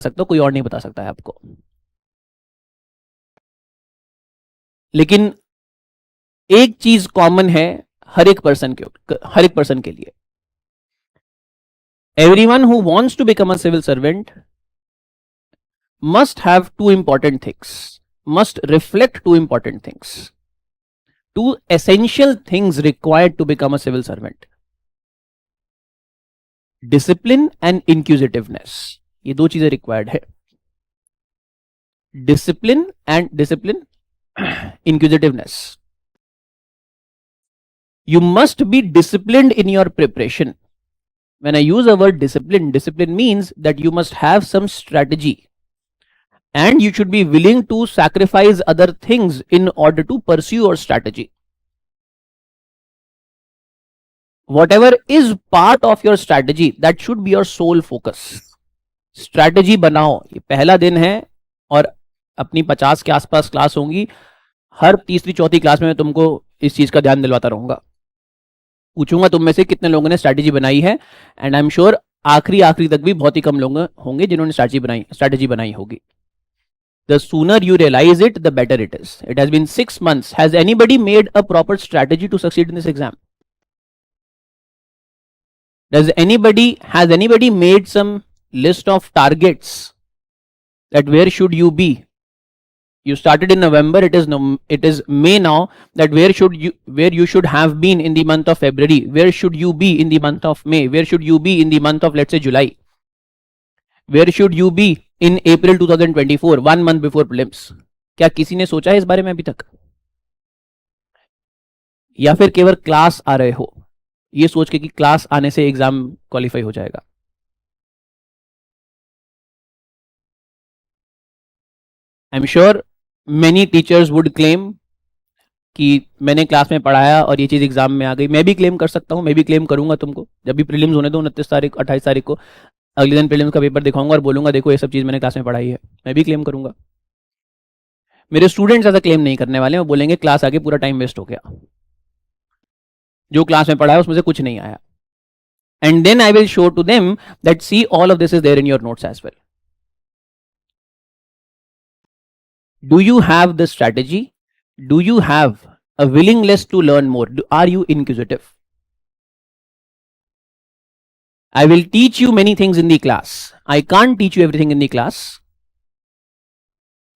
सकता, कोई और नहीं बता सकता है आपको। लेकिन एक चीज कॉमन है हर एक पर्सन के लिए, everyone who wants to become a civil servant must have two important things, must reflect two important things, two essential things required to become a civil servant: discipline and inquisitiveness. ये दो चीजें required है, discipline inquisitiveness. You must be disciplined in your preparation. When I use the word discipline means that you must have some strategy and you should be willing to sacrifice other things in order to pursue your strategy. Whatever is part of your strategy, that should be your sole focus. Strategy बनाओ, ये पहला दिन है और अपनी 50 के आसपास class होंगी, हर तीसरी चौथी क्लास में मैं तुमको इस चीज का ध्यान दिलवाता रहूंगा, पूछूंगा तुम में से कितने लोगों ने स्ट्रैटेजी बनाई है, एंड आई एम श्योर आखिरी तक भी बहुत ही कम लोग होंगे जिन्होंने स्ट्रैटेजी बनाई होगी. The sooner you realize it, the better it is. It has been 6 months. Has anybody made a proper strategy to succeed in this exam? Has anybody made some list of targets that where should you be? You started in November, it is May now, that where you should have been in the month of February, where should you be in the month of May, where should you be in the month of, let's say, July, where should you be in April 2024, 1 month before prelims? क्या किसी ने सोचा है इस बारे में अभी तक, या फिर केवल क्लास आ रहे हो ये सोच के कि क्लास आने से एग्जाम क्वालिफाई हो जाएगा? I am sure many teachers would claim कि मैंने क्लास में पढ़ाया और ये चीज एग्जाम में आ गई. मैं भी क्लेम कर सकता हूं, मैं भी क्लेम करूंगा तुमको जब भी प्रीलिम्स होने दो, 29 तारीख 28 तारीख को, अगले दिन प्रीलिम्स का पेपर दिखाऊंगा और बोलूंगा देखो ये सब चीज मैंने क्लास में पढ़ाई है, मैं भी क्लेम करूंगा. मेरे स्टूडेंट्स ऐसा क्लेम नहीं करने वाले, वो बोलेंगे क्लास आके पूरा टाइम वेस्ट हो गया, जो क्लास में पढ़ाया उसमें से कुछ नहीं आया. And then I will show to them that see all of this is there in your notes as well. Do you have the strategy? Do you have a willingness to learn more? Are you inquisitive? I will teach you many things in the class. I can't teach you everything in the class.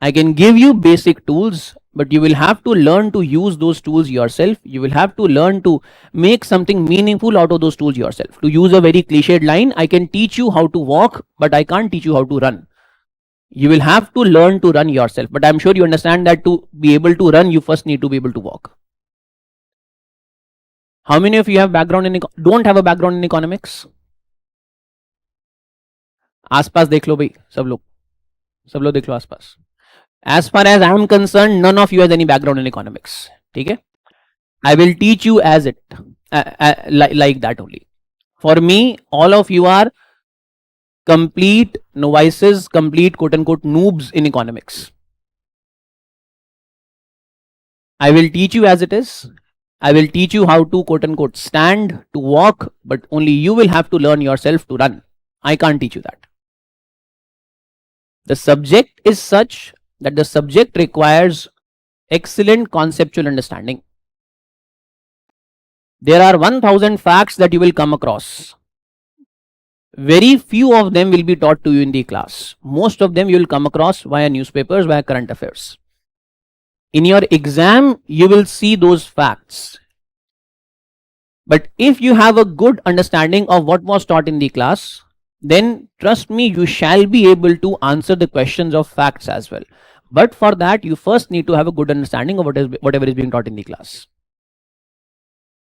I can give you basic tools, but you will have to learn to use those tools yourself. You will have to learn to make something meaningful out of those tools yourself. To use a very cliched line, I can teach you how to walk, but I can't teach you how to run. You will have to learn to run yourself, but I'm sure you understand that to be able to run, you first need to be able to walk. How many of you have don't have a background in economics? आसपास देख लो भाई, सब लोग देख लो आसपास. As far as I am concerned, none of you has any background in economics. ठीक है? I will teach you as it like that only. For me, all of you are complete novices, complete quote unquote noobs in economics. I will teach you as it is. I will teach you how to quote unquote stand, to walk, but only you will have to learn yourself to run. I can't teach you that. The subject is such that the subject requires excellent conceptual understanding. There are 1000 facts that you will come across. Very few of them will be taught to you in the class. Most of them you will come across via newspapers, via current affairs. In your exam, you will see those facts. But if you have a good understanding of what was taught in the class, then trust me, you shall be able to answer the questions of facts as well. But for that, you first need to have a good understanding of whatever is being taught in the class.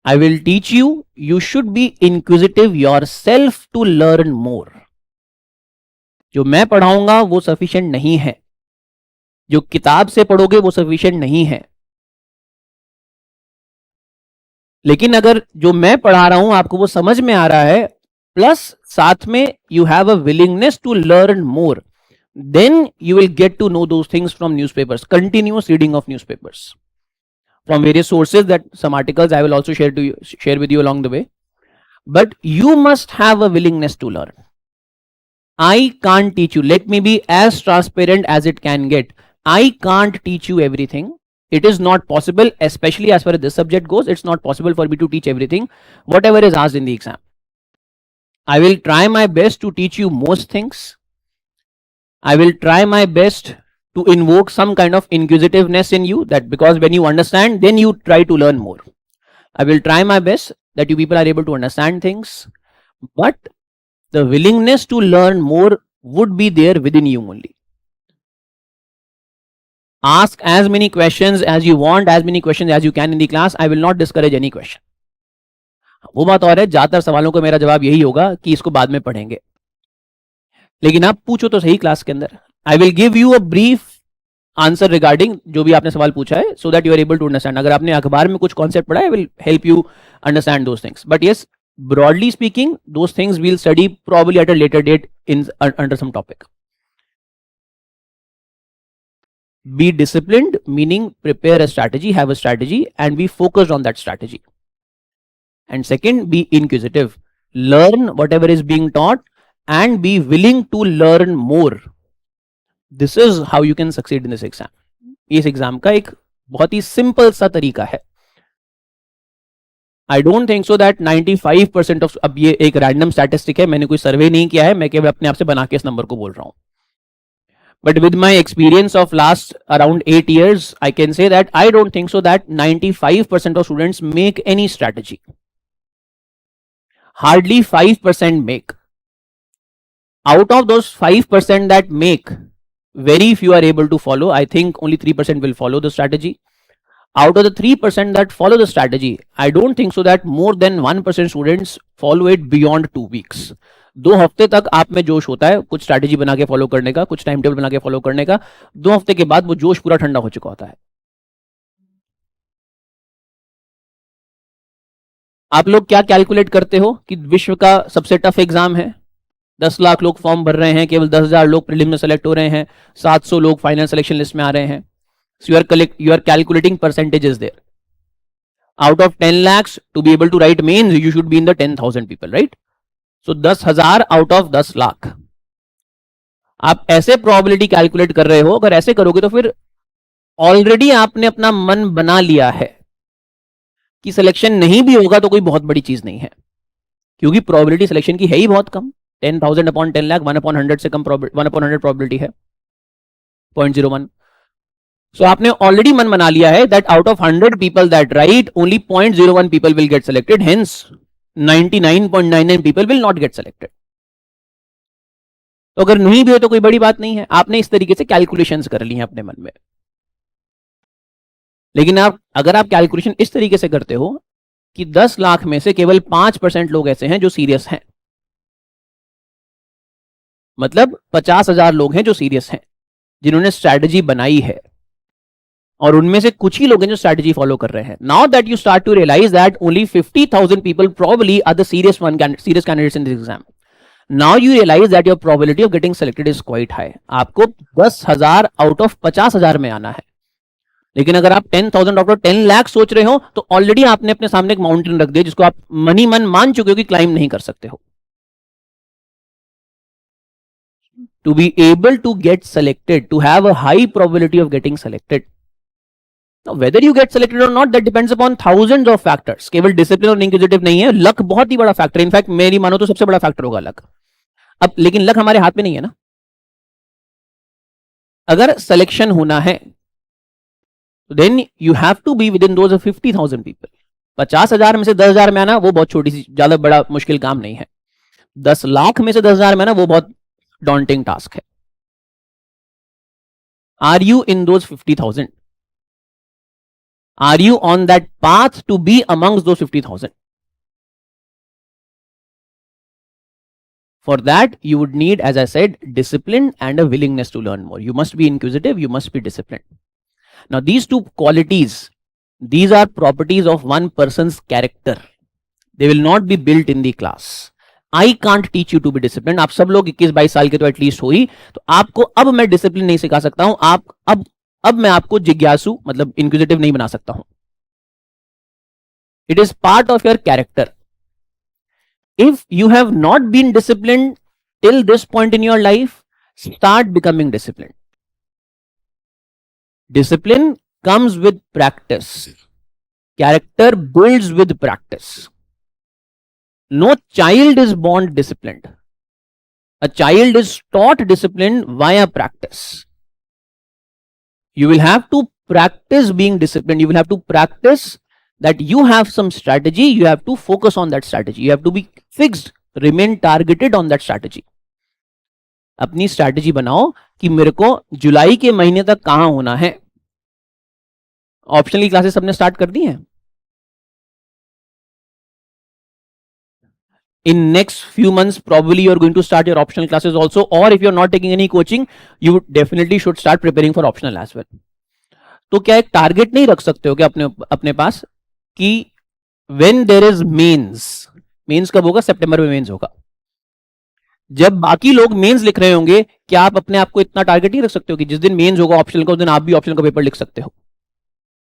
I will teach you, you should be inquisitive yourself to learn more. जो मैं पढ़ाऊंगा वो sufficient नहीं है, जो किताब से पढ़ोगे वो sufficient नहीं है. लेकिन अगर जो मैं पढ़ा रहा हूं आपको वो समझ में आ रहा है, प्लस साथ में you have a willingness to learn more, then you will get to know those things from newspapers, continuous reading of newspapers. From various sources, that some articles I will also share with you along the way. But you must have a willingness to learn. I can't teach you. Let me be as transparent as it can get. I can't teach you everything. It is not possible, especially as far as this subject goes. It's not possible for me to teach everything, whatever is asked in the exam. I will try my best to teach you most things. I will try my best to invoke some kind of inquisitiveness in you, that because when you understand, then you try to learn more. I will try my best that you people are able to understand things, but the willingness to learn more would be there within you only. Ask as many questions as you want, as many questions as you can in the class. I will not discourage any question. वो बात और है, ज्यादातर सवालों को मेरा जवाब यही होगा कि इसको बाद में पढ़ेंगे, लेकिन आप पूछो तो सही क्लास के अंदर. I will give you a brief answer regarding जो भी आपने सवाल पूछा है, so that you are able to understand. अगर आपने अखबार में कुछ कॉन्सेप्ट पढ़ा है, will help you understand those things. But yes, broadly speaking, those things we'll study probably at a later date in under some topic. Be disciplined, meaning prepare a strategy, have a strategy, and be focused on that strategy. And second, be inquisitive. Learn whatever is being taught and be willing to learn more. This is how you can succeed in this exam. इस exam का एक बहुत ही simple सा तरीका है. I don't think so that 95% of, अब ये एक रैंडम स्टैटिस्टिक है, मैंने कोई सर्वे नहीं किया है, मैं केवल अपने आप से बना के इस नंबर को बोल रहा हूं. But with my experience of last around 8 years, I can say that I don't think so that 95% of students make any strategy. Hardly 5% make. Out of those 5% that make, very few are able to follow. I think only 3% will follow the strategy. Out of the 3% that follow the strategy, I don't think so that more than 1% students follow it beyond 2 weeks. 2 हफ्ते तक आप में जोश होता है कुछ strategy बना के फॉलो करने का, कुछ टाइम टेबल बना के फॉलो करने का. 2 हफ्ते के बाद वो जोश पूरा ठंडा हो चुका होता है. आप लोग क्या कैलकुलेट करते हो कि विश्व का सबसे टफ एग्जाम है, 10 लाख लोग फॉर्म भर रहे हैं, केवल 10,000 लोग प्रीलिम में सेलेक्ट हो रहे हैं, 700 लोग फाइनल सिलेक्शन लिस्ट में आ रहे हैं. So you are calculating percentages there. Out of 10 lakhs, to be able to write mains, you should be in the 10,000 people, right? So 10,000 out of 10 lakh. आप ऐसे प्रोबेबिलिटी कैलकुलेट कर रहे हो. अगर ऐसे करोगे तो फिर ऑलरेडी आपने अपना मन बना लिया है कि सिलेक्शन नहीं भी होगा तो कोई बहुत बड़ी चीज नहीं है, क्योंकि प्रोबेबिलिटी सिलेक्शन की है ही बहुत कम. 10,000 अपॉन 10 लाख 1/100 से कम 1/100 प्रोबेबिलिटी है, 0.01. So आपने ऑलरेडी मन बना लिया है that out of 100 people that write, only 0.01 people will get selected. Hence 99.99 people will not get selected. तो अगर नहीं भी हो तो कोई बड़ी बात नहीं है, आपने इस तरीके से कैलकुलेशंस कर ली हैं अपने मन में. लेकिन अगर आप कैलकुलेशन इस तरीके से करते हो कि 10 लाख में से केवल 5% लोग ऐसे हैं जो सीरियस हैं, मतलब 50,000 लोग हैं जो सीरियस हैं, जिन्होंने स्ट्रैटेजी बनाई है, और उनमें से कुछ ही लोग हैं जो स्ट्रैटेजी फॉलो कर रहे हैं. Now that you start to realize that only 50,000 people probably are the serious candidates in this exam. Now you realize that your probability of getting selected is quite high. आपको 10,000 out of 50,000 में आना है. लेकिन अगर आप 10,000 out of 10 lakh सोच रहे हो तो ऑलरेडी आपने अपने सामने एक माउंटेन रख दिया जिसको आप मनी मन मान चुके हो कि क्लाइम नहीं कर सकते हो. To be able to get selected, to have a high probability of getting selected. Now, whether you get selected or not, that depends upon thousands of factors. केवल डिसिप्लिन और इंक्विजिटिव नहीं है, लक बहुत ही बड़ा फैक्टर. इनफैक्ट मेरी मानो तो सबसे बड़ा फैक्टर होगा लक. अब लेकिन लक हमारे हाथ में नहीं है ना. अगर सिलेक्शन होना है then you have to be within those of 50,000 people. 50,000 में से 10,000 में आना वो बहुत छोटी सी, ज्यादा बड़ा मुश्किल काम नहीं है. 10 लाख में से 10,000 में आना वो बहुत daunting task है. Are you in those 50,000? Are you on that path to be amongst those 50,000? For that, you would need, as I said, discipline and a willingness to learn more. You must be inquisitive, you must be disciplined. Now, these two qualities, these are properties of one person's character. They will not be built in the class. I can't teach you to be disciplined. आप सब लोग 21-22 साल के तो at least हो ही, तो आपको अब मैं डिसिप्लिन नहीं सिखा सकता हूं. आप अब मैं आपको जिज्ञासु मतलब इंक्विजिटिव नहीं बना सकता हूं. It is part of your character. If you have not been disciplined, till this point in your life, start becoming disciplined. Discipline comes with practice. Character builds with practice. No child is born disciplined. A child is taught discipline via practice. You will have to practice being disciplined. You will have to practice that you have some strategy. You have to focus on that strategy. You have to be fixed, remain targeted on that strategy. अपनी strategy बनाओ कि मेरे को जुलाई के महीने तक कहां होना है. ऑप्शनल की क्लासेस सबने स्टार्ट कर दी हैं. In next few months, probably you are going to start your optional classes also, or if you are not taking any coaching, you definitely should start preparing for optional as well. तो क्या एक target नहीं रख सकते हो क्या अपने पास कि when there is मेंस कब होगा? सितंबर में मेंस होगा. जब बाकी लोग मेंस लिख रहे होंगे, क्या आप अपने आप को इतना टारगेट नहीं रख सकते हो कि जिस दिन मेंस होगा ऑप्शनल का, उस दिन आप भी ऑप्शनल का पेपर लिख सकते हो?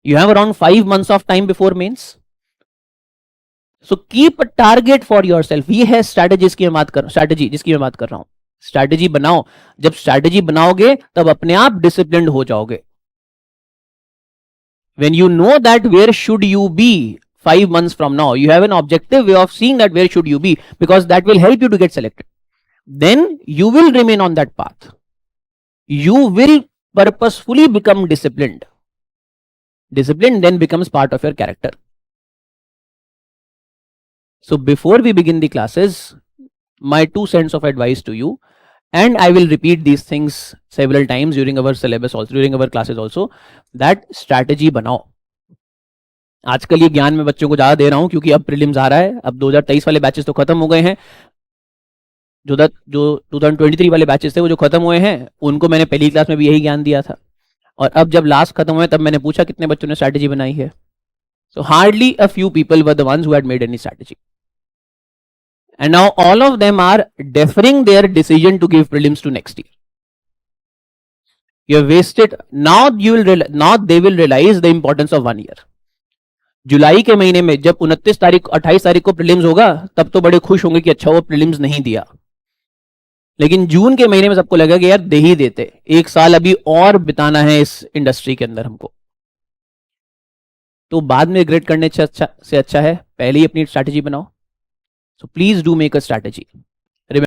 You have around 5 months of time before mains. So keep a target for yourself. ये है स्ट्रैटेजी जिसकी मैं बात कर रहा हूं. स्ट्रैटेजी बनाओ. जब स्ट्रैटेजी बनाओगे तब अपने आप डिसिप्लिन्ड हो जाओगे. When you know that where should you be 5 months from now, you have an objective way of seeing that where should you be, because that will help you to get selected. Then you will remain on that path. You will purposefully become disciplined. Discipline then becomes part of your character. So before we begin the classes, my 2 cents of advice to you, and I will repeat these things several times during our syllabus also, during our classes also, that strategy बनाओ. आजकल ये ज्ञान मैं बच्चों को ज्यादा दे रहा हूं क्योंकि अब प्रीलिम्स आ रहा है. अब 2023 वाले बैचेस तो खत्म हो गए हैं. जो 2023 वाले बैचेस थे वो जो खत्म हुए हैं, उनको मैंने पहली क्लास में भी यही ज्ञान दिया था. और अब जब लास्ट खत्म हुए तब मैंने पूछा कितने बच्चों ने स्ट्रैटेजी बनाई है. So hardly a few people were the ones who had made any strategy. And now all of them are deferring their decision to give prelims to next year. You have wasted. Now they will realize the importance of 1 year. जुलाई के महीने में जब 29 तारीख 28 तारीख को prelims होगा, तब तो बड़े खुश होंगे कि अच्छा वो प्रीलिम्स नहीं दिया. लेकिन जून के महीने में सबको लगेगा कि यार दे ही देते. 1 साल अभी और बिताना है इस इंडस्ट्री के अंदर हमको. तो बाद में रिग्रेट करने से अच्छा है पहले ही अपनी स्ट्रैटेजी बनाओ. So please do make a strategy.